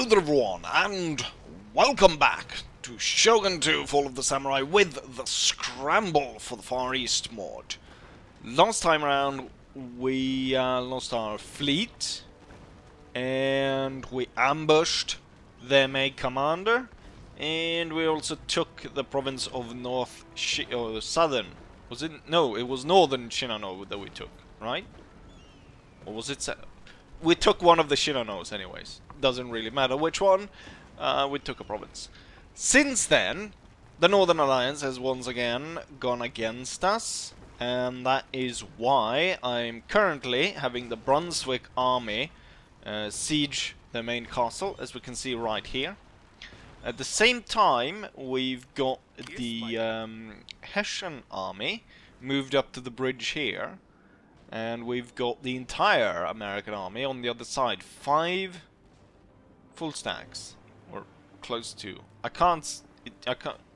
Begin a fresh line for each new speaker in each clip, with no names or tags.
Hello there everyone, and welcome back to Shogun 2 Fall of the Samurai with the Scramble for the Far East mod. Last time around we lost our fleet and we ambushed their main commander, and we also took the province of Southern. Was it? No, it was Northern Shinano that we took, right? Or was it? We took one of the Shinanos anyways. Doesn't really matter which one. We took a province. Since then, the Northern Alliance has once again gone against us, and that is why I'm currently having the Brunswick army siege their main castle, as we can see right here. At the same time, we've got the Hessian army moved up to the bridge here. And we've got the entire American army on the other side. 5 full stacks. Or close to. I can't...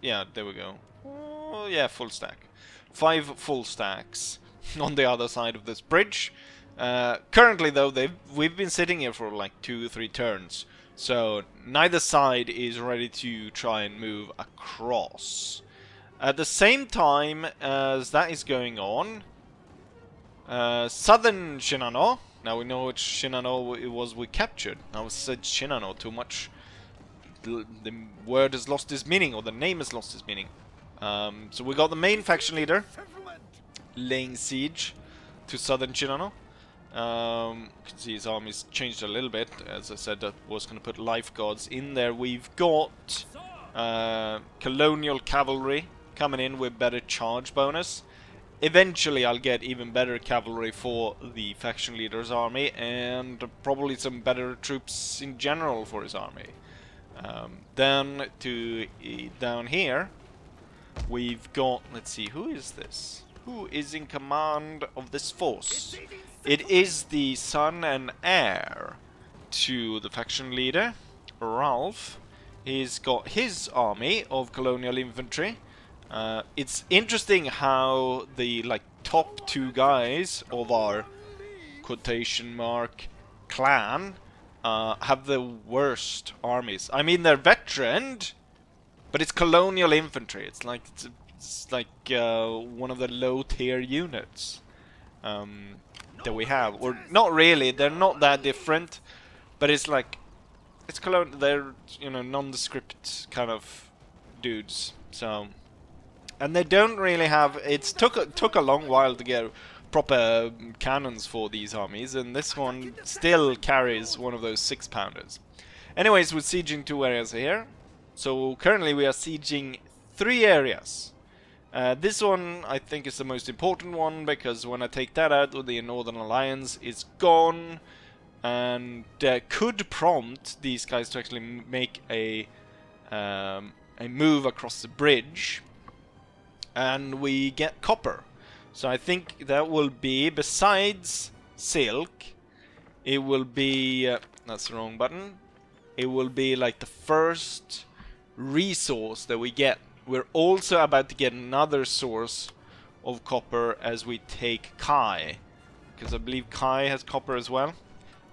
yeah, there we go. Oh, yeah, full stack. 5 full stacks on the other side of this bridge. Currently, though, we've been sitting here for like 2-3 turns. So, neither side is ready to try and move across. At the same time as that is going on... Southern Shinano. Now we know which Shinano it was we captured. I said Shinano too much. The word has lost its meaning, or the name has lost its meaning. So we got the main faction leader laying siege to Southern Shinano. You can see his army's changed a little bit. As I said, I was going to put lifeguards in there. We've got colonial cavalry coming in with better charge bonus. Eventually I'll get even better cavalry for the faction leader's army, and probably some better troops in general for his army. Then down here we've got, let's see, who is this? Who is in command of this force? It is the son and heir to the faction leader, Ralph. He's got his army of colonial infantry. It's interesting how the top 2 guys of our quotation mark clan have the worst armies. I mean, they're veteran, but it's colonial infantry. It's like one of the low tier units that we have, or not really. They're not that different, but it's like they're nondescript kind of dudes. So. And they don't really have... It took a long while to get proper cannons for these armies, and this one still carries one of those 6-pounders. Anyways, we're sieging 2 areas here. So currently we are sieging 3 areas. This one I think is the most important one, because when I take that out, the Northern Alliance is gone, and could prompt these guys to actually make a move across the bridge. And we get copper. So I think that will be, besides silk, it will be... that's the wrong button. It will be like the first resource that we get. We're also about to get another source of copper as we take Kai. Because I believe Kai has copper as well.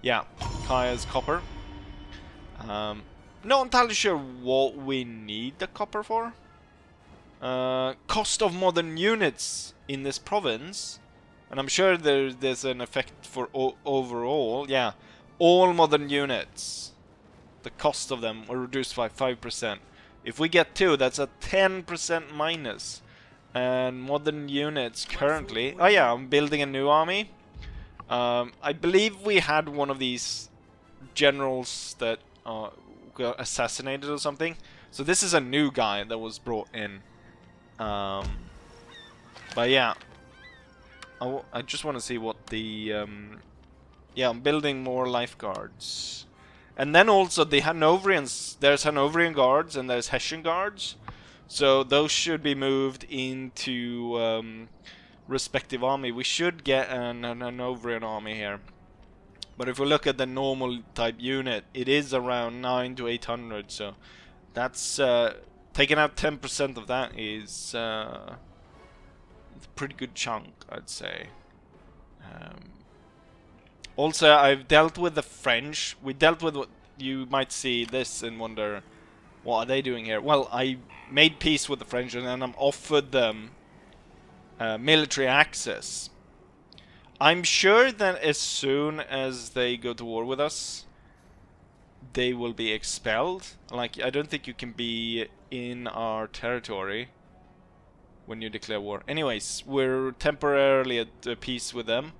Yeah, Kai has copper. Not entirely sure what we need the copper for. Cost of modern units in this province, and I'm sure there's an effect for overall. Yeah, all modern units, the cost of them are reduced by 5%. If we get 2, that's a 10% minus. And modern units currently... Oh yeah, I'm building a new army. I believe we had one of these generals that got assassinated or something. So this is a new guy that was brought in. But yeah, I just want to see what the yeah, I'm building more lifeguards, and then also the Hanoverians. There's Hanoverian guards and there's Hessian guards, so those should be moved into respective army. We should get an Hanoverian army here, but if we look at the normal type unit, it is around 900 to 800. So that's taking out 10% of that is a pretty good chunk, I'd say. Also, I've dealt with the French. We dealt with you might see this and wonder, what are they doing here? Well, I made peace with the French and then I'm offered them military access. I'm sure that as soon as they go to war with us, they will be expelled. Like, I don't think you can be in our territory when you declare war. Anyways, we're temporarily at peace with them.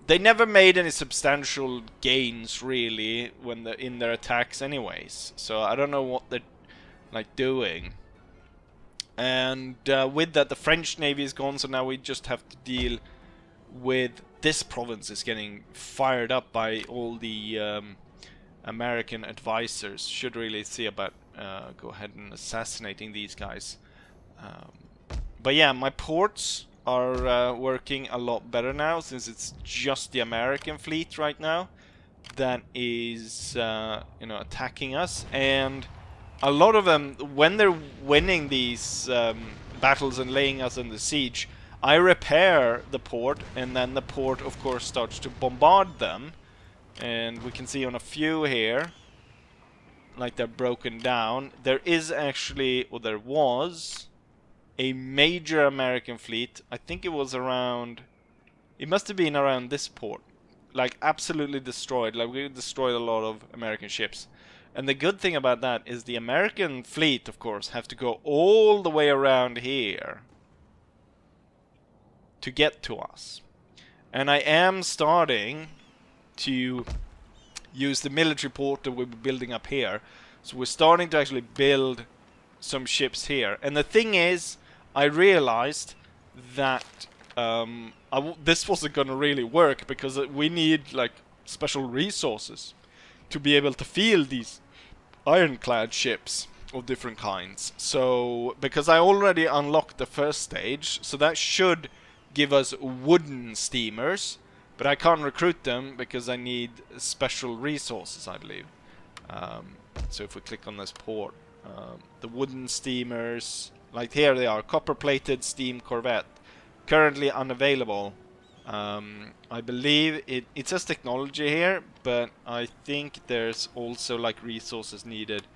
They never made any substantial gains, really, when they're in their attacks anyways. So I don't know what they're, like, doing. And with that, the French Navy is gone, so now we just have to deal with this province is getting fired up by all the American advisors. Should really see about go ahead and assassinating these guys. But yeah, my ports are working a lot better now, since it's just the American fleet right now that is you know, attacking us. And a lot of them, when they're winning these battles and laying us under siege, I repair the port, and then the port of course starts to bombard them. And we can see on a few here, like, they're broken down. There is actually, or there was, a major American fleet. I think it was around, it must have been around this port. Like, absolutely destroyed. Like, we destroyed a lot of American ships. And the good thing about that is the American fleet, of course, have to go all the way around here to get to us. And I am starting to use the military port that we're building up here. So we're starting to actually build some ships here. And the thing is, I realized that this wasn't gonna really work, because we need, like, special resources to be able to field these ironclad ships of different kinds. So, because I already unlocked the first stage, so that should give us wooden steamers, but I can't recruit them because I need special resources, I believe. So if we click on this port, the wooden steamers, like here they are, copper-plated steam corvette, currently unavailable. I believe it says technology here, but I think there's also, like, resources needed.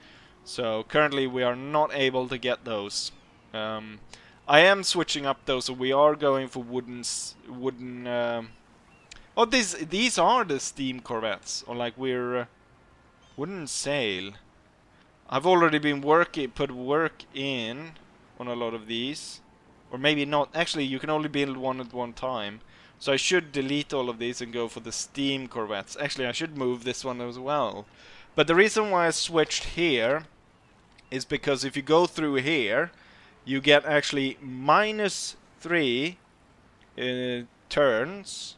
So currently we are not able to get those. I am switching up though, so we are going for wooden. Oh, these are the steam corvettes, or like we're wooden sail. I've already been put work in on a lot of these, or maybe not. Actually, you can only build one at one time. So I should delete all of these and go for the steam corvettes. Actually, I should move this one as well. But the reason why I switched here is because if you go through here, you get actually -3 turns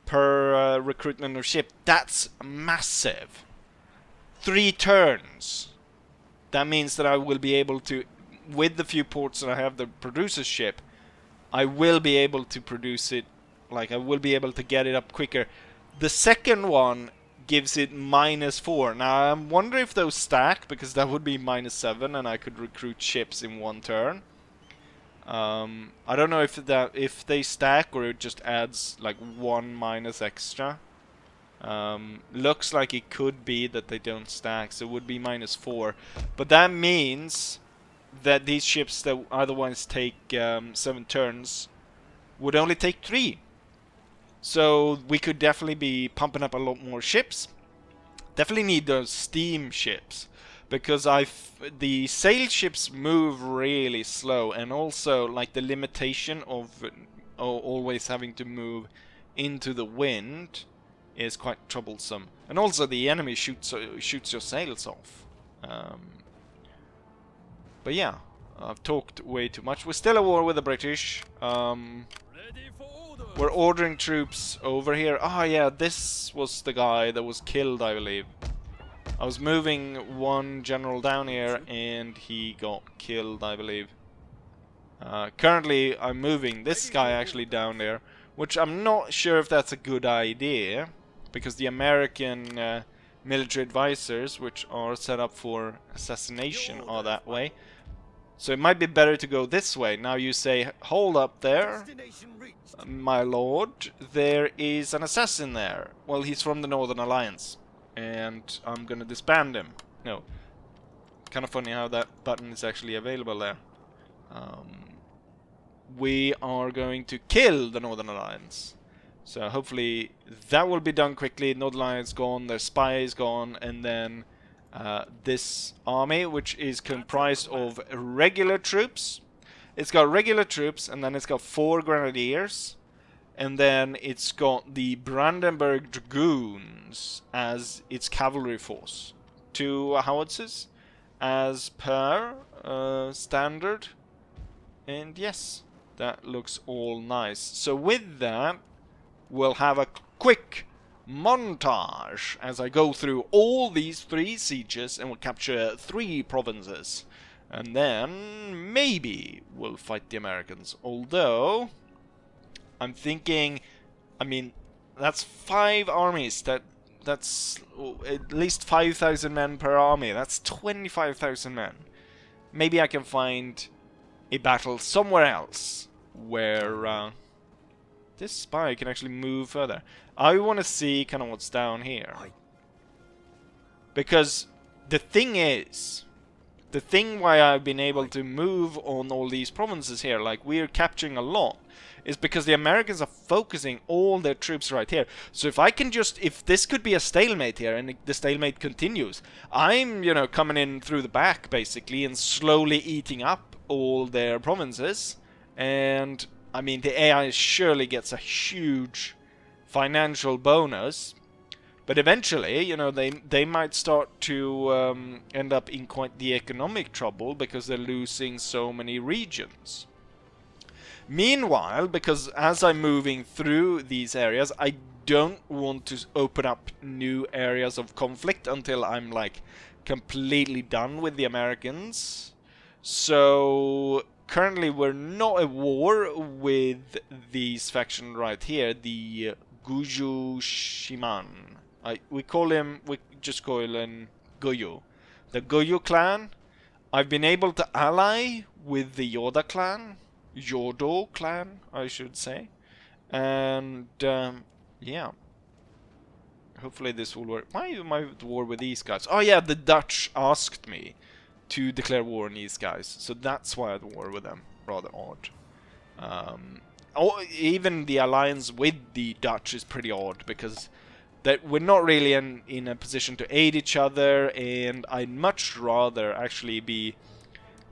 per recruitment of ship. That's massive. 3 turns. That means that I will be able to, with the few ports that I have that produce a ship, I will be able to produce it, like, I will be able to get it up quicker. The second one gives it -4. Now I'm wondering if those stack, because that would be -7 and I could recruit ships in 1 turn. I don't know if they stack or it just adds like 1 minus extra. Looks like it could be that they don't stack, so it would be -4. But that means that these ships that otherwise take 7 turns would only take 3. So we could definitely be pumping up a lot more ships. Definitely need those steam ships, because the sail ships move really slow, and also like the limitation of always having to move into the wind is quite troublesome. And also the enemy shoots your sails off. But yeah, I've talked way too much. We're still at war with the British. We're ordering troops over here. Ah, yeah, this was the guy that was killed, I believe. I was moving one general down here, and he got killed, I believe. Currently, I'm moving this guy actually down there, which I'm not sure if that's a good idea, because the American military advisors, which are set up for assassination, are that way. So it might be better to go this way. Now you say, hold up there, my lord, there is an assassin there. Well, he's from the Northern Alliance. and I'm gonna disband him. No. Kind of funny how that button is actually available there. We are going to kill the Northern Alliance. So hopefully that will be done quickly. Northern Alliance gone, their spy is gone, and then this army, which is comprised of regular troops. It's got regular troops, and then it's got 4 grenadiers, and then it's got the Brandenburg Dragoons as its cavalry force. 2 howitzers, as per standard. And yes, that looks all nice. So with that, we'll have a quick montage as I go through all these 3 sieges and we'll capture 3 provinces. And then maybe we'll fight the Americans. Although, I'm thinking, I mean, that's 5 armies. That's at least 5,000 men per army. That's 25,000 men. Maybe I can find a battle somewhere else where this spy can actually move further. I want to see kind of what's down here. Because the thing is, the thing why I've been able to move on all these provinces here, like we're capturing a lot, is because the Americans are focusing all their troops right here. So if I can just, if this could be a stalemate here and the stalemate continues, I'm, you know, coming in through the back basically and slowly eating up all their provinces. And I mean, the AI surely gets a huge financial bonus. But eventually, you know, they might start to end up in quite the economic trouble because they're losing so many regions. Meanwhile, because as I'm moving through these areas, I don't want to open up new areas of conflict until I'm like completely done with the Americans. So currently we're not at war with these faction right here, the Guju Shiman. We just call him Goyo. The Goyo clan. I've been able to ally with the Yoda clan. Yodo clan, I should say. And, yeah. Hopefully this will work. Why am I at war with these guys? Oh yeah, the Dutch asked me to declare war on these guys. So that's why I'm at war with them. Rather odd. Even the alliance with the Dutch is pretty odd because that we're not really in a position to aid each other, and I'd much rather actually be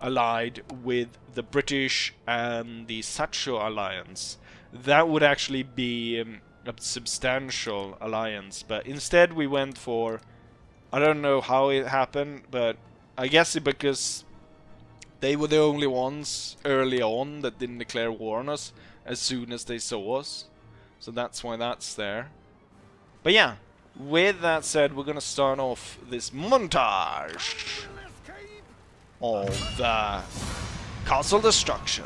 allied with the British and the Sacho alliance. That would actually be a substantial alliance, but instead we went for, I don't know how it happened, but I guess it because they were the only ones early on that didn't declare war on us as soon as they saw us. So that's why that's there. But yeah, with that said, we're gonna start off this montage of the castle destruction.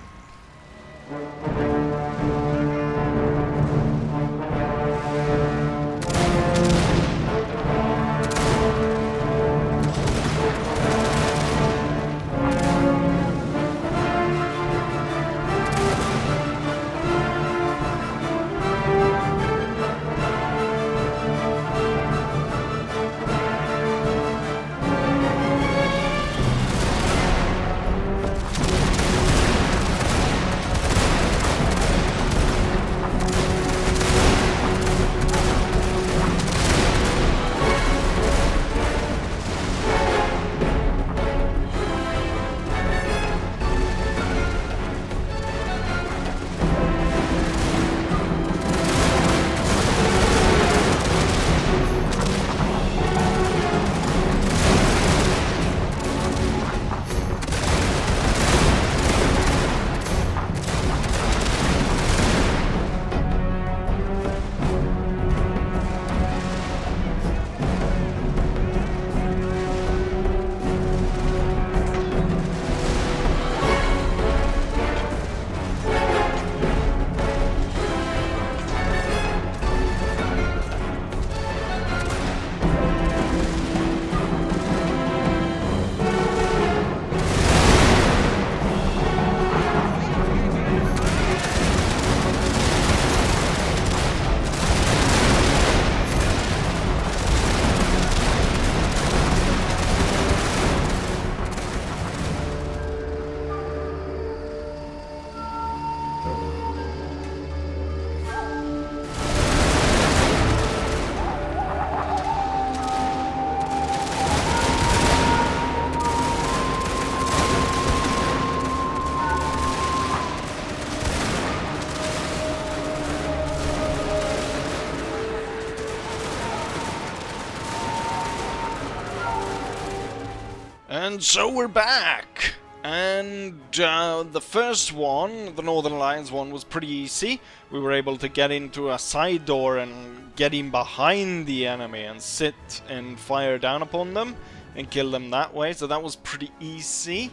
And so we're back! And the first one, the Northern Alliance one, was pretty easy. We were able to get into a side door and get in behind the enemy and sit and fire down upon them and kill them that way. So that was pretty easy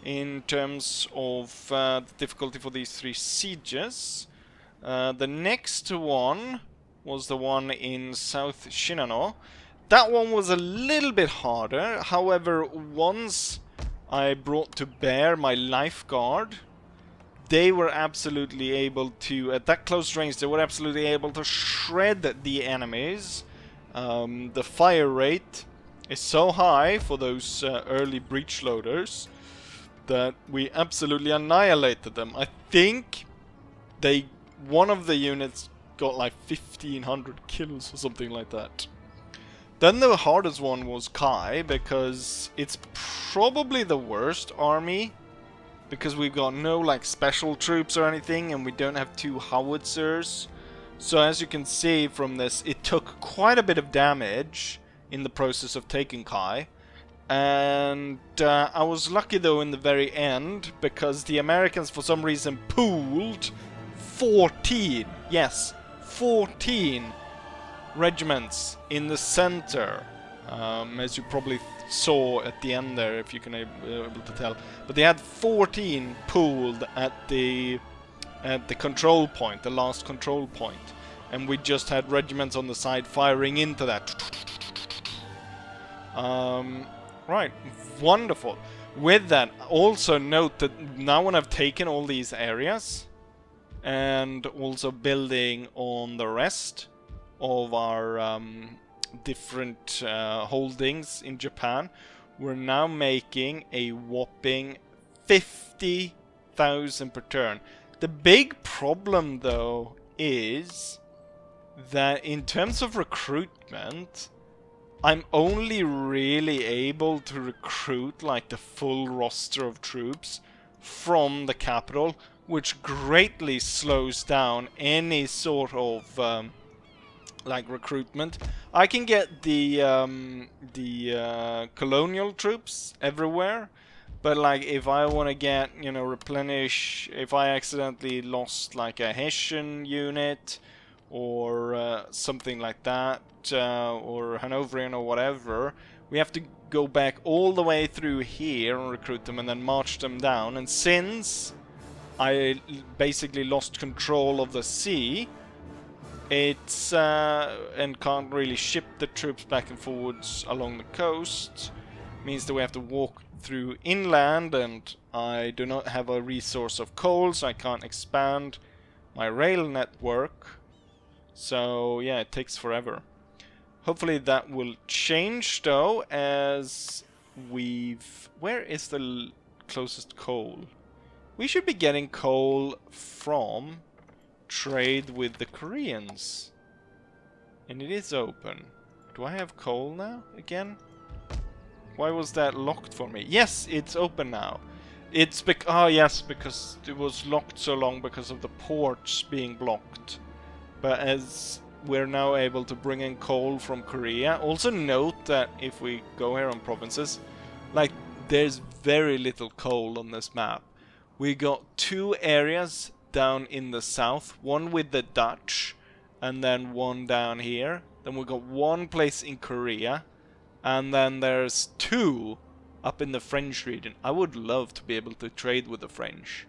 in terms of the difficulty for these 3 sieges. The next one was the one in South Shinano. That one was a little bit harder. However, once I brought to bear my lifeguard, they were absolutely able to, at that close range, they were absolutely able to shred the enemies. The fire rate is so high for those early breech loaders that we absolutely annihilated them. I think one of the units got like 1500 kills or something like that. Then the hardest one was Kai, because it's probably the worst army, because we've got no like special troops or anything, and we don't have 2 howitzers. So as you can see from this, it took quite a bit of damage in the process of taking Kai. And I was lucky though in the very end, because the Americans for some reason pooled 14, yes, 14 regiments in the center, as you probably saw at the end there, if you can able to tell. But they had 14 pooled at the control point, the last control point, and we just had regiments on the side firing into that. Right, wonderful. With that, also note that now when I've taken all these areas and also building on the rest of our different holdings in Japan, we're now making a whopping 50,000 per turn. The big problem though is that in terms of recruitment, I'm only really able to recruit like the full roster of troops from the capital, which greatly slows down any sort of like recruitment. I can get the colonial troops everywhere, but like if I want to get, you know, replenish, if I accidentally lost like a Hessian unit or something like that, or Hanoverian or whatever, we have to go back all the way through here and recruit them and then march them down. And since I basically lost control of the sea, it's and can't really ship the troops back and forwards along the coast, means that we have to walk through inland, and I do not have a resource of coal, so I can't expand my rail network. So yeah, it takes forever. Hopefully that will change though, as we've... Where is the closest coal? We should be getting coal from trade with the Koreans. And it is open. Do I have coal now again? Why was that locked for me? Yes, it's open now. It's yes, because it was locked so long because of the ports being blocked. But as we're now able to bring in coal from Korea. Also note that if we go here on provinces, like there's very little coal on this map. We got 2 areas down in the south, one with the Dutch and then one down here. Then we got 1 place in Korea, and then there's 2 up in the French region. I would love to be able to trade with the French,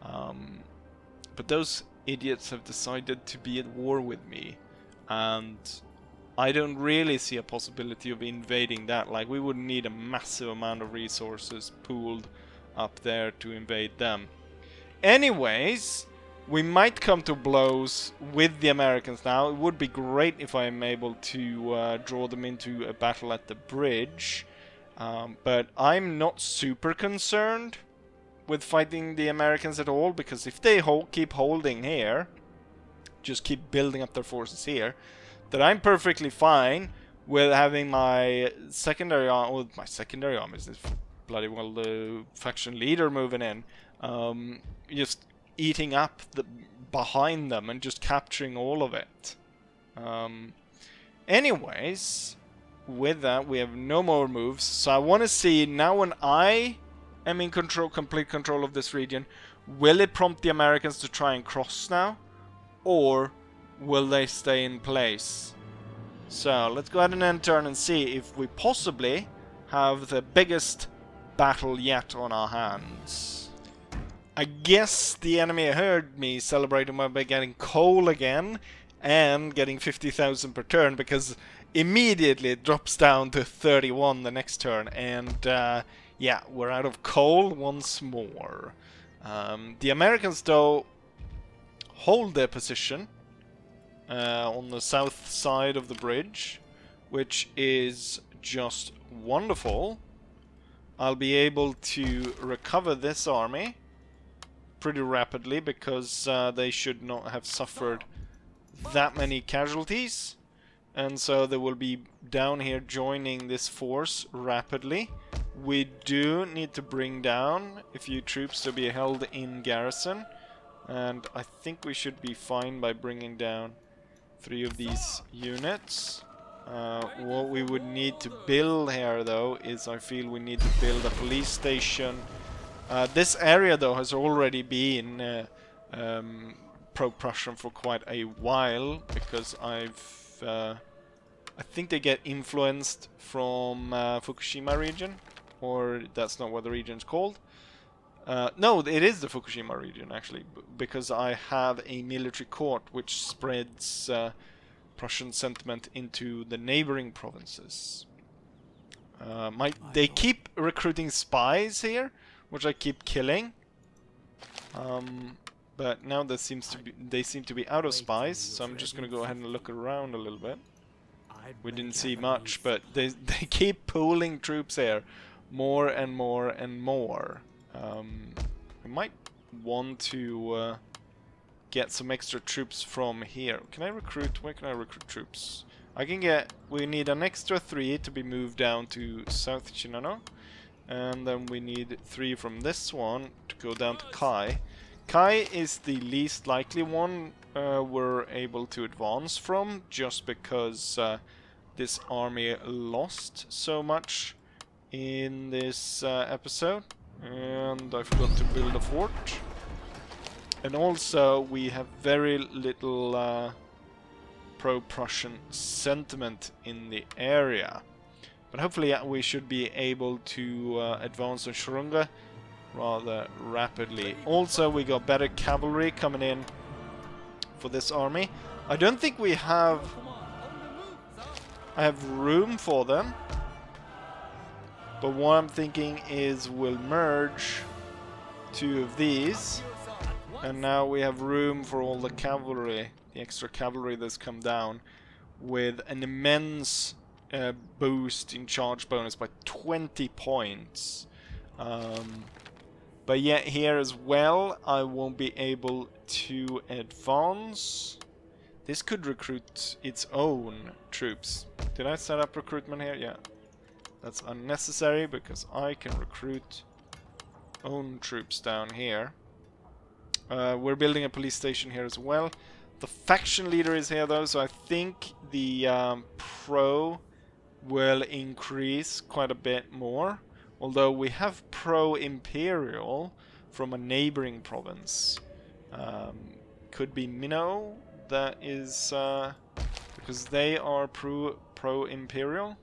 but those idiots have decided to be at war with me, and I don't really see a possibility of invading that. Like, we would need a massive amount of resources pooled up there to invade them. Anyways, we might come to blows with the Americans now. It would be great if I am able to draw them into a battle at the bridge, but I'm not super concerned with fighting the Americans at all, because if they keep holding here, just keep building up their forces here, then I'm perfectly fine with having my secondary army, my secondary army is this bloody well the faction leader moving in, just eating up the behind them and just capturing all of it. Anyways, with that, we have no more moves. So I want to see, now when I am in control, complete control of this region, will it prompt the Americans to try and cross now? Or will they stay in place? So let's go ahead and end turn and see if we possibly have the biggest battle yet on our hands. I guess the enemy heard me celebrating by getting coal again and getting 50,000 per turn, because immediately it drops down to 31 the next turn, and yeah, we're out of coal once more. The Americans, though, hold their position on the south side of the bridge, which is just wonderful. I'll be able to recover this army pretty rapidly, because they should not have suffered that many casualties, and so they will be down here joining this force rapidly. We do need to bring down a few troops to be held in garrison, and I think we should be fine by bringing down 3 of these units. What we would need to build here, though, is I feel we need to build a police station. This area, though, has already been pro-Prussian for quite a while, because I think they get influenced from Fukushima region, or that's not what the region's called. No, it is the Fukushima region, actually, because I have a military court which spreads Prussian sentiment into the neighboring provinces. They keep recruiting spies here, which I keep killing. But now they seem to be out of spies, so I'm just gonna go ahead and look around a little bit. We didn't see much, but they keep pooling troops here, more and more and more. I might want to get some extra troops from here. Can I recruit? Where can I recruit troops? I can get. We need an extra 3 to be moved down to South Shinano, and then we need 3 from this one to go down to Kai. Kai is the least likely one we're able to advance from, just because this army lost so much in this episode. And I forgot to build a fort. And also we have very little pro-Prussian sentiment in the area. But hopefully we should be able to advance on Shurunga rather rapidly. Also, we got better cavalry coming in for this army. I don't think we have... I have room for them. But what I'm thinking is we'll merge 2 of these. And now we have room for all the cavalry, the extra cavalry that's come down, with an immense boost in charge bonus by 20 points. But yet here as well, I won't be able to advance. This could recruit its own troops. Did I set up recruitment here? Yeah. That's unnecessary, because I can recruit own troops down here. We're building a police station here as well. The faction leader is here though, so I think the pro will increase quite a bit more. Although we have pro-imperial from a neighboring province. Could be Minnow, that is because they are pro-imperial.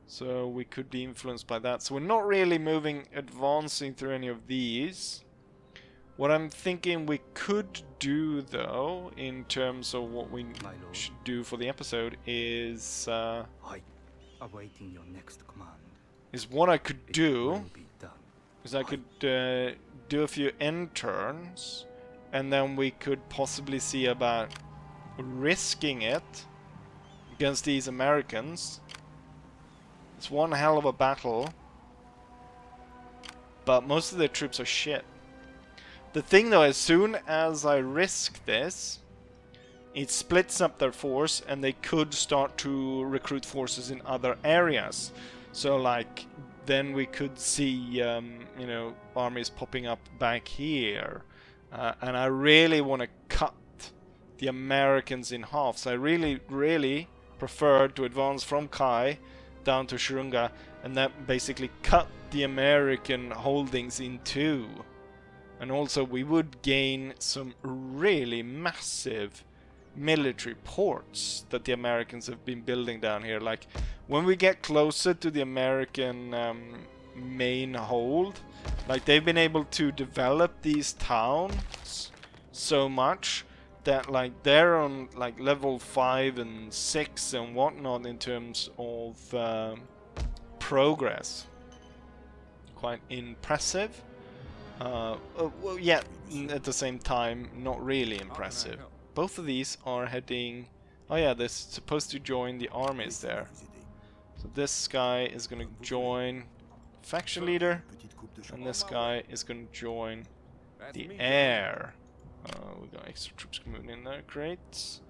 So we could be influenced by that. So we're not really advancing through any of these. What I'm thinking we could do, though, in terms of what we should do for the episode, is
awaiting your next command.
Is what I could do is I could do a few end turns, and then we could possibly see about risking it against these Americans. It's one hell of a battle, but most of their troops are shit. The thing though, as soon as I risk this, it splits up their force, and they could start to recruit forces in other areas. So like, then we could see, you know, armies popping up back here. And I really want to cut the Americans in half. So I really preferred to advance from Kai down to Shurunga, and that basically cut the American holdings in two. And also we would gain some really massive military ports that the Americans have been building down here. Like, when we get closer to the American main hold, like, they've been able to develop these towns so much that, like, they're on like level 5 and 6 and whatnot in terms of progress. Quite impressive. Well, yeah, at the same time, not really impressive. Both of these are heading... Oh yeah, they're supposed to join the armies there. So this guy is going to join faction leader, and this guy is going to join the air. We got extra troops coming in there, great.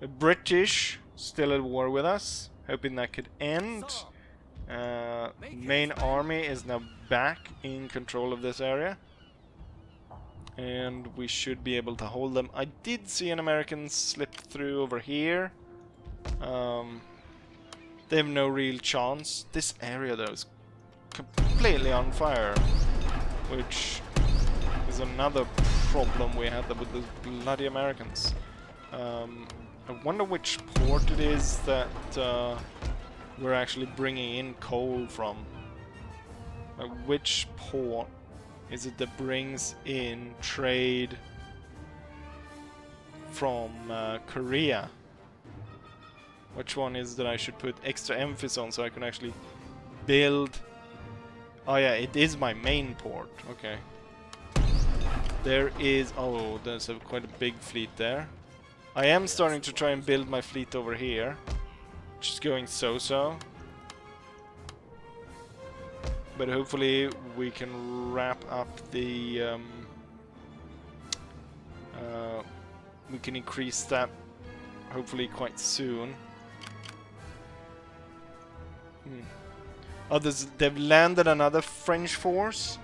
The British still at war with us, hoping that could end. Main army is now back in control of this area, and we should be able to hold them. I did see an American slip through over here. They have no real chance. This area though is completely on fire, which is another problem we had with the bloody Americans. I wonder which port it is that we're actually bringing in coal from. Which port is it that brings in trade from Korea? Which one is that I should put extra emphasis on so I can actually build? Oh yeah, it is my main port. Okay. There is... Oh, there's quite a big fleet there. I am starting to try and build my fleet over here, which is going so-so. But hopefully we can wrap up the... we can increase that hopefully quite soon. Oh, they've landed another French force.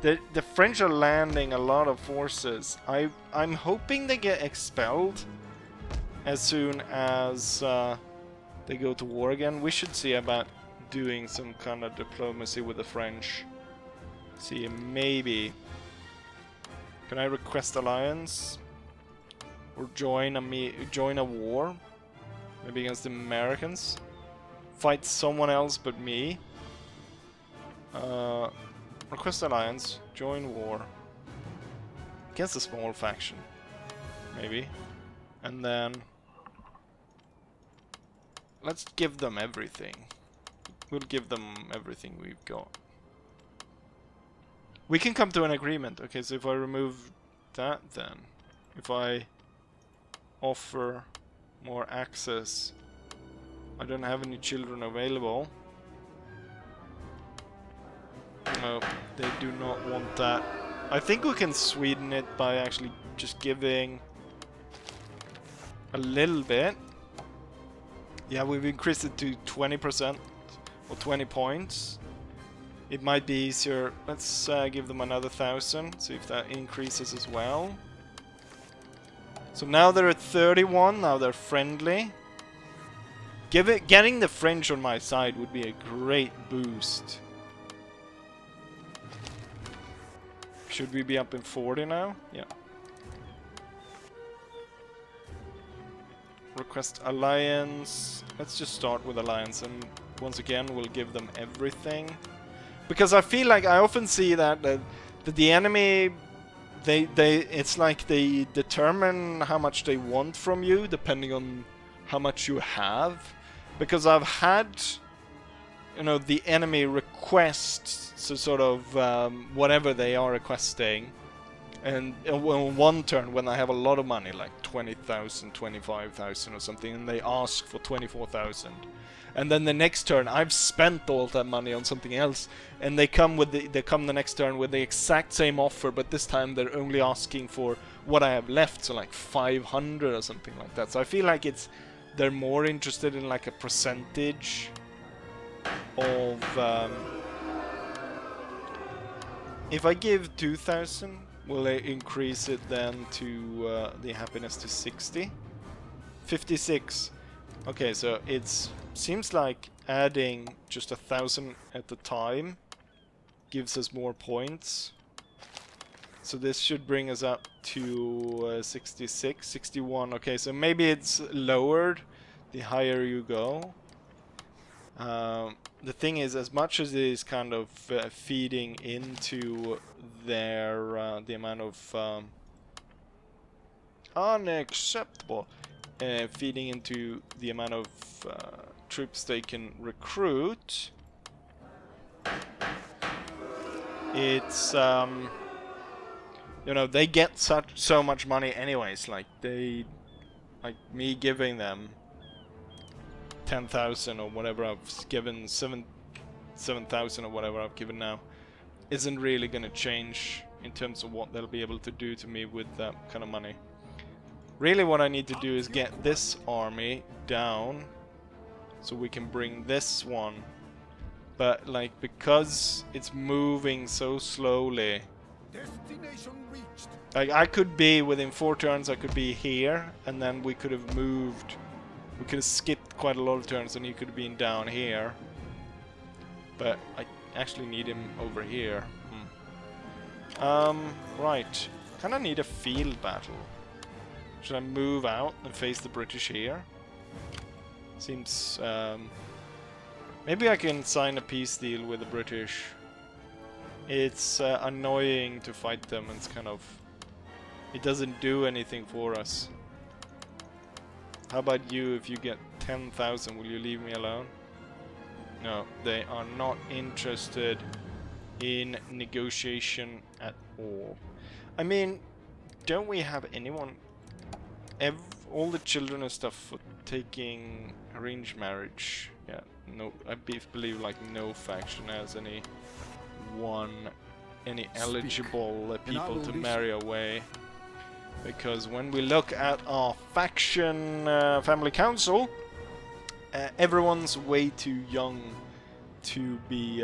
The French are landing a lot of forces. I'm hoping they get expelled as soon as they go to war again. We should see about doing some kind of diplomacy with the French. See, maybe... Can I request alliance? Or join a war? Maybe against the Americans? Fight someone else but me? Request alliance. Join war. Against a small faction. Maybe. And then... Let's give them everything. We'll give them everything we've got. We can come to an agreement. Okay, so if I remove that then. If I offer more access. I don't have any children available. No, they do not want that. I think we can sweeten it by actually just giving a little bit. Yeah, we've increased it to 20% or 20 points. It might be easier. Let's give them another 1,000, see if that increases as well. So now they're at 31, now they're friendly. Getting the French on my side would be a great boost. Should we be up in 40 now? Yeah. Request alliance. Let's just start with alliance, and once again we'll give them everything. Because I feel like I often see that the enemy, it's like they determine how much they want from you depending on how much you have. Because I've had, you know, the enemy request so sort of whatever they are requesting, and on one turn when I have a lot of money, like 20,000, 25,000 or something, and they ask for 24,000, and then the next turn I've spent all that money on something else, and they come the next turn with the exact same offer, but this time they're only asking for what I have left, so like 500 or something like that. So I feel like they're more interested in like a percentage of if I give 2,000, will they increase it then to the happiness to 60? 56. Okay, so it seems like adding just 1,000 at a time gives us more points. So this should bring us up to 66, 61. Okay, so maybe it's lowered the higher you go. The thing is, as much as it is kind of feeding into their the amount of unacceptable feeding into the amount of troops they can recruit, it's you know, they get so much money anyways. Like me giving them 10,000 or whatever I've given, 7,000 or whatever I've given now, isn't really gonna change in terms of what they'll be able to do to me with that kind of money. Really what I need to do is get this army down so we can bring this one. But like, because it's moving so slowly, like I could be within 4 turns, I could be here, and then we could have moved. We could have skipped quite a lot of turns and he could have been down here. But I actually need him over here. Right. Kinda need a field battle. Should I move out and face the British here? Seems, maybe I can sign a peace deal with the British. It's annoying to fight them, and it's kind of... It doesn't do anything for us. How about you? If you get 10,000, will you leave me alone? No, they are not interested in negotiation at all. I mean, don't we have anyone... all the children and stuff for taking arranged marriage? Yeah, no, I believe like no faction has any eligible people to marry away. Because when we look at our faction family council, everyone's way too young to be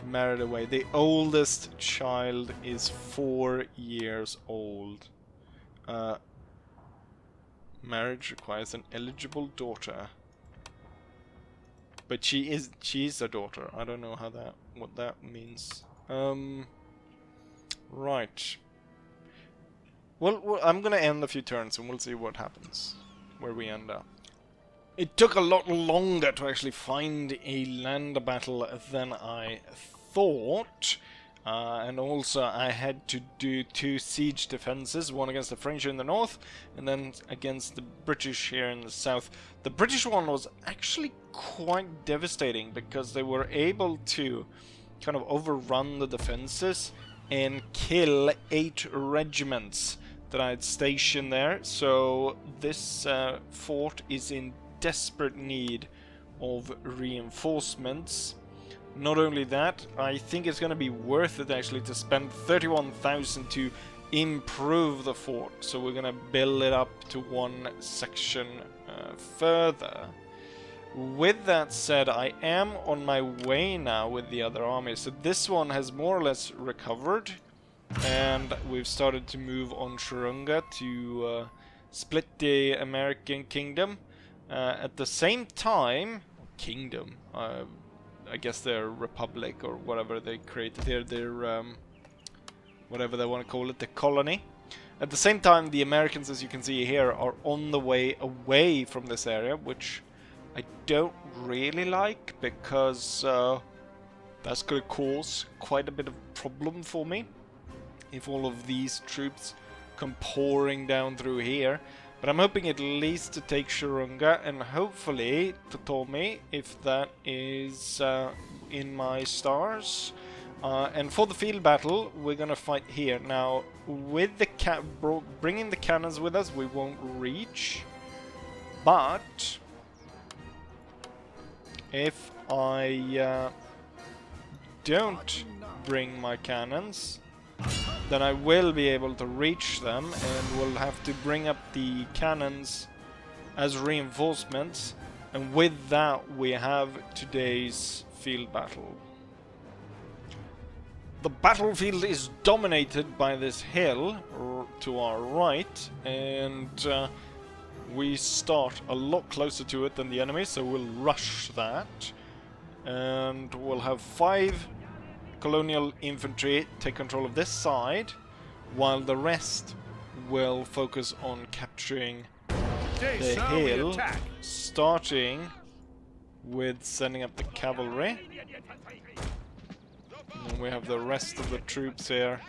married away. The oldest child is 4 years old. Marriage requires an eligible daughter. But she's a daughter. I don't know what that means. Right. Well, I'm gonna end a few turns and we'll see what happens, where we end up. It took a lot longer to actually find a land battle than I thought. And also I had to do 2 siege defenses, one against the French in the north and then against the British here in the south. The British one was actually quite devastating because they were able to kind of overrun the defenses and kill 8 regiments that I had stationed there. So this fort is in desperate need of reinforcements. Not only that, I think it's going to be worth it actually to spend 31,000 to improve the fort. So we're going to build it up to 1 section further. With that said, I am on my way now with the other armies. So this one has more or less recovered. And we've started to move on Shurunga to split the American kingdom. At the same time... Kingdom? I guess their republic or whatever they created here, their whatever they want to call it, the colony. At the same time, the Americans, as you can see here, are on the way away from this area, which I don't really like, because that's going to cause quite a bit of problem for me if all of these troops come pouring down through here. But I'm hoping at least to take Shurunga and hopefully Tatomi, if that is in my stars. And for the field battle, we're gonna fight here. Now, with the bringing the cannons with us, we won't reach. But if I don't bring my cannons, then I will be able to reach them, and we'll have to bring up the cannons as reinforcements, and with that we have today's field battle. The battlefield is dominated by this hill to our right, and we start a lot closer to it than the enemy, so we'll rush that. And we'll have 5 colonial infantry take control of this side, while the rest will focus on capturing the hill, starting with sending up the cavalry. And then we have the rest of the troops here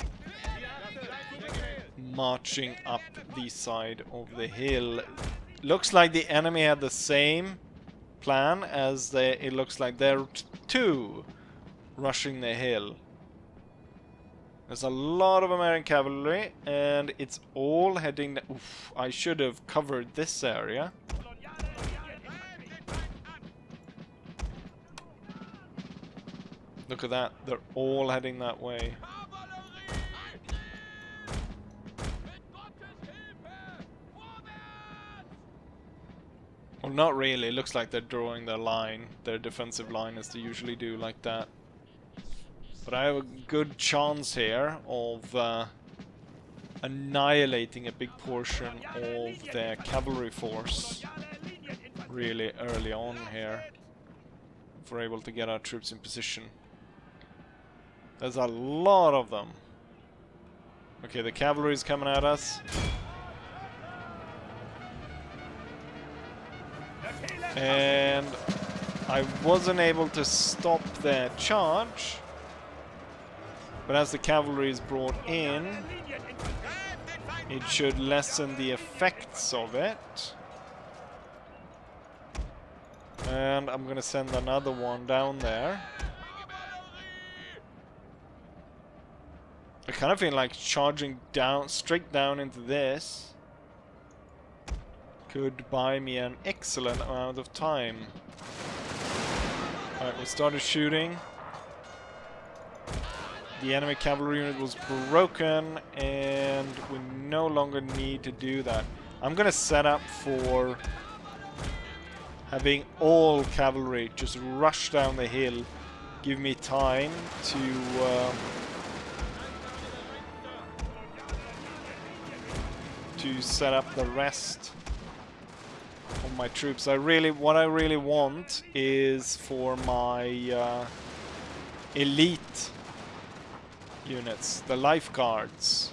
marching up the side of the hill. Looks like the enemy had the same plan as it looks like they're too rushing the hill. There's a lot of American cavalry and it's all heading... Oof, I should have covered this area. Look at that, they're all heading that way. Well, not really. It looks like they're drawing their line, their defensive line, as they usually do, like that. But I have a good chance here of annihilating a big portion of their cavalry force really early on here, if we're able to get our troops in position. There's a lot of them. Okay, the cavalry is coming at us. And I wasn't able to stop their charge, but as the cavalry is brought in, it should lessen the effects of it. And I'm gonna send another one down there. I kind of feel like charging down, straight down into this could buy me an excellent amount of time. Alright, we started shooting. The enemy cavalry unit was broken, and we no longer need to do that. I'm gonna set up for having all cavalry just rush down the hill. Give me time to set up the rest of my troops. What I really want is for my elite units, the lifeguards,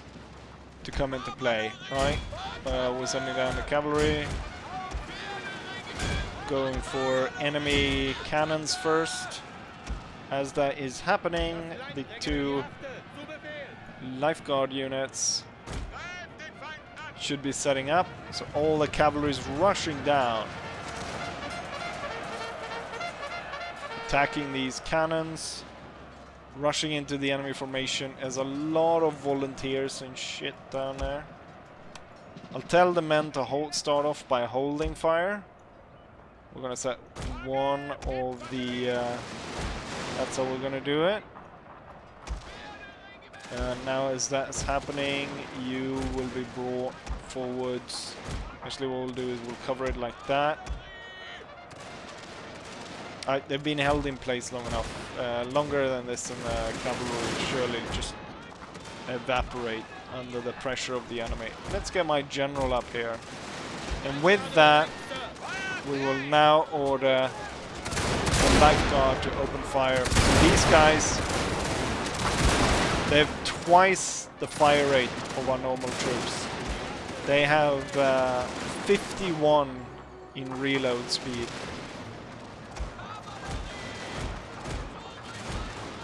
to come into play, right? We're sending down the cavalry, going for enemy cannons first. As that is happening, the 2 lifeguard units should be setting up, so all the cavalry is rushing down, attacking these cannons, rushing into the enemy formation. There's a lot of volunteers and shit down there. I'll tell the men to start off by holding fire. We're gonna set one of the that's how we're gonna do it. And now as that's happening, you will be brought forwards. Actually, what we'll do is we'll cover it like that. They've been held in place long enough. Longer than this, and the cavalry will surely just evaporate under the pressure of the enemy. Let's get my general up here. And with that, we will now order the lifeguard to open fire. These guys, they have twice the fire rate of our normal troops. They have 51 in reload speed.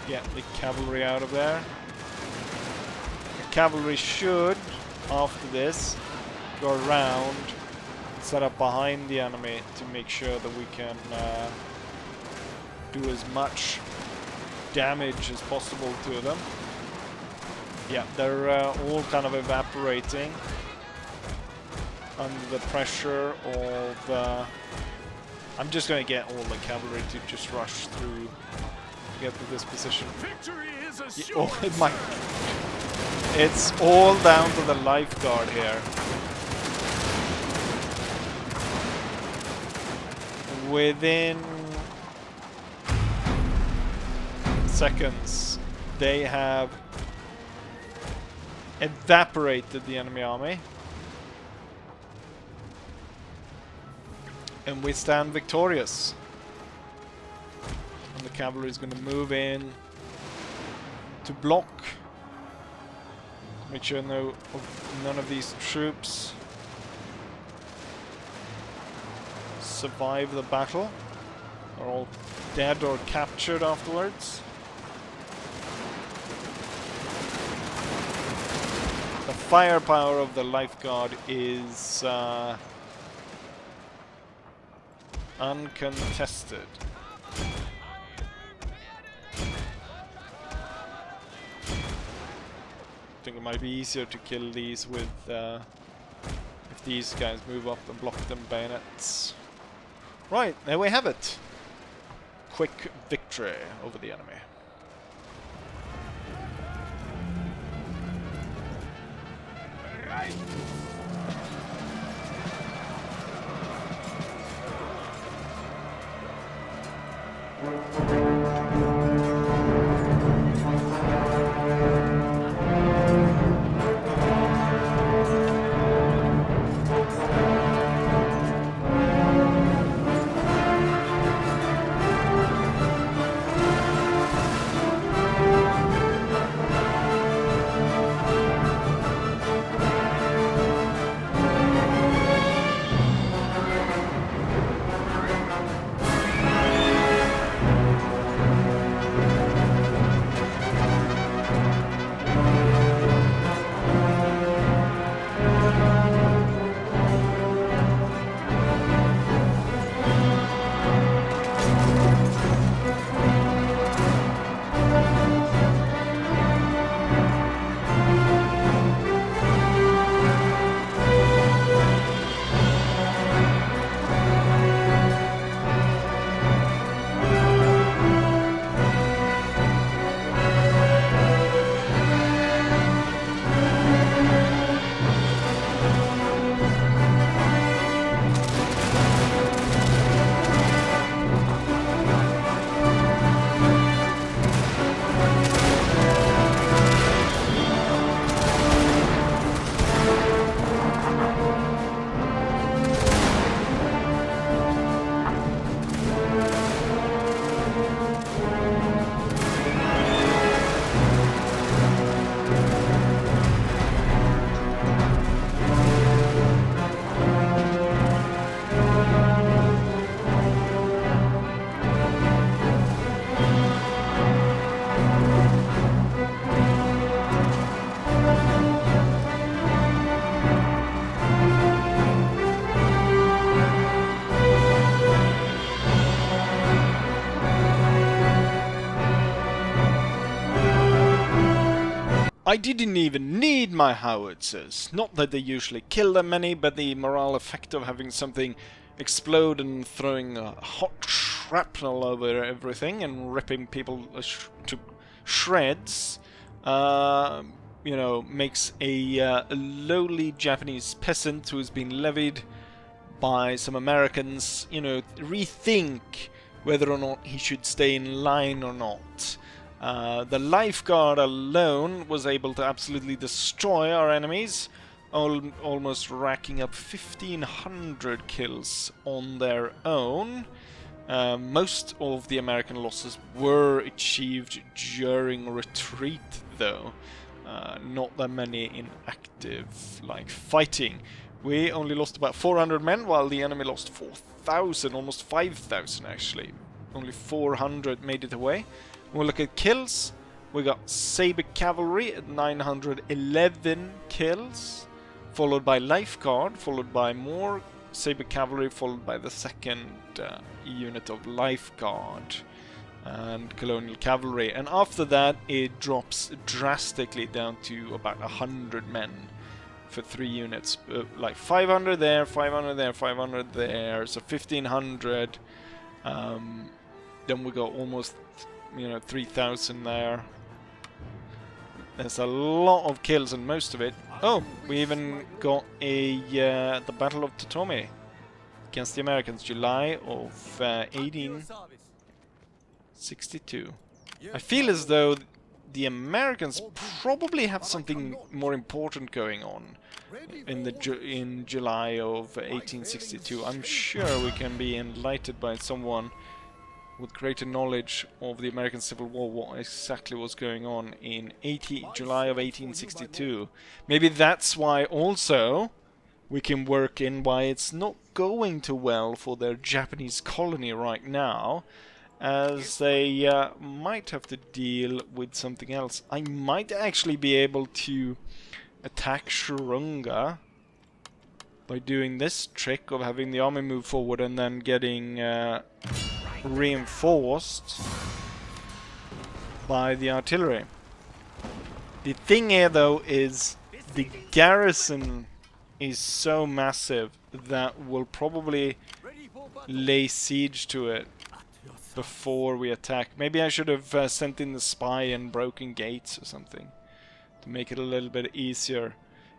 Get the cavalry out of there. The cavalry should, after this, go around and set up behind the enemy to make sure that we can do as much damage as possible to them. Yeah, they're all kind of evaporating under the pressure of... I'm just going to get all the cavalry to just rush through to get to this position.
Victory is assured.
Oh my... It's all down to the lifeguard here. Within seconds, they have evaporated the enemy army. And we stand victorious. And the cavalry is going to move in to block. Make sure none of these troops survive the battle. Are all dead or captured afterwards. The firepower of the lifeguard is uncontested. I think it might be easier to kill these with if these guys move up and block them bayonets. Right, there we have it. Quick victory over the enemy. I didn't even need my howitzers. Not that they usually kill that many, but the morale effect of having something explode and throwing hot shrapnel over everything and ripping people to shreds, you know, makes a lowly Japanese peasant who's been levied by some Americans, you know, rethink whether or not he should stay in line or not. The lifeguard alone was able to absolutely destroy our enemies, almost racking up 1,500 kills on their own. Most of the American losses were achieved during retreat, though. Not that many in active, like, fighting. We only lost about 400 men, while the enemy lost 4,000, almost 5,000 actually. Only 400 made it away. When we look at kills, we got Saber Cavalry at 911 kills, followed by Lifeguard, followed by more Saber Cavalry, followed by the second unit of Lifeguard and Colonial Cavalry. And after that, it drops drastically down to about 100 men for 3 units. Like 500 there, 500 there, 500 there, so 1,500. Then we got almost, you know, 3,000 there. There's a lot of kills, and most of it. Oh, we even got a the Battle of Tatomi against the Americans, July of 1862. I feel as though the Americans probably have something more important going on in July of 1862. I'm sure we can be enlightened by someone with greater knowledge of the American Civil War, what exactly was going on in July of 1862. Maybe that's why also we can work in why it's not going too well for their Japanese colony right now, as they might have to deal with something else. I might actually be able to attack Shurunga by doing this trick of having the army move forward and then getting reinforced by the artillery. The thing here though is the garrison is so massive that we'll probably lay siege to it before we attack. Maybe I should have sent in the spy and broken gates or something to make it a little bit easier.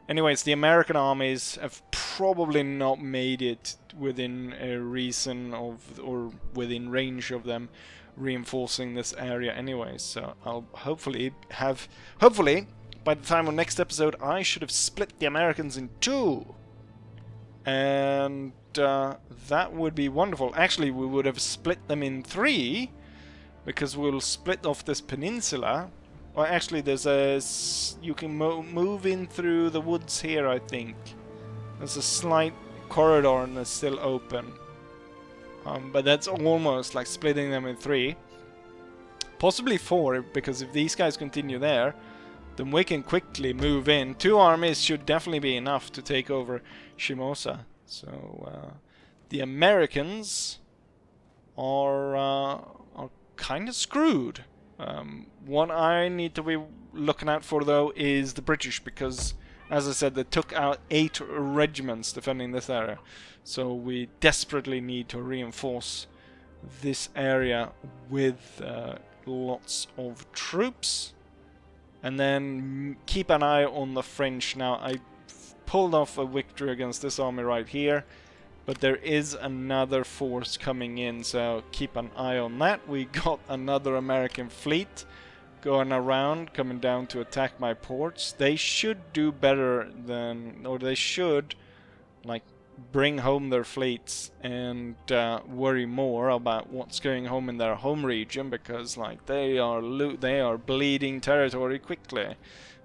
Anyways, the American armies have probably not made it within a reason of, or within range of them reinforcing this area anyways. So I'll hopefully by the time of next episode I should have split the Americans in two. And that would be wonderful. Actually, we would have split them in three, because we'll split off this peninsula. Well, actually, there's a... you can move in through the woods here, I think. There's a slight corridor and it's still open. But that's almost like splitting them in three. Possibly four, because if these guys continue there, then we can quickly move in. Two armies should definitely be enough to take over Shimosa. So, the Americans are kind of screwed. What I need to be looking out for, though, is the British, because, as I said, they took out 8 regiments defending this area. So we desperately need to reinforce this area with lots of troops. And then keep an eye on the French. Now, I pulled off a victory against this army right here, but there is another force coming in, so keep an eye on that. We got another American fleet going around, coming down to attack my ports. They should do better than, or they should, like, bring home their fleets and worry more about what's going home in their home region, because, like, they are bleeding territory quickly,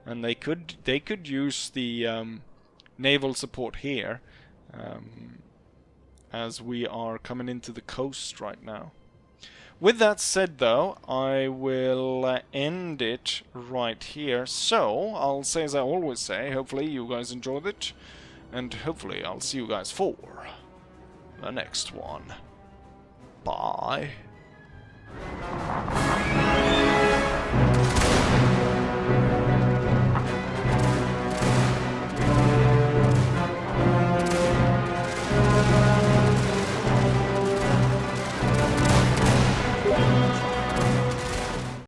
and they could use the naval support here, as we are coming into the coast right now. With that said, though, I will end it right here. So, I'll say as I always say, hopefully you guys enjoyed it, and hopefully I'll see you guys for the next one. Bye.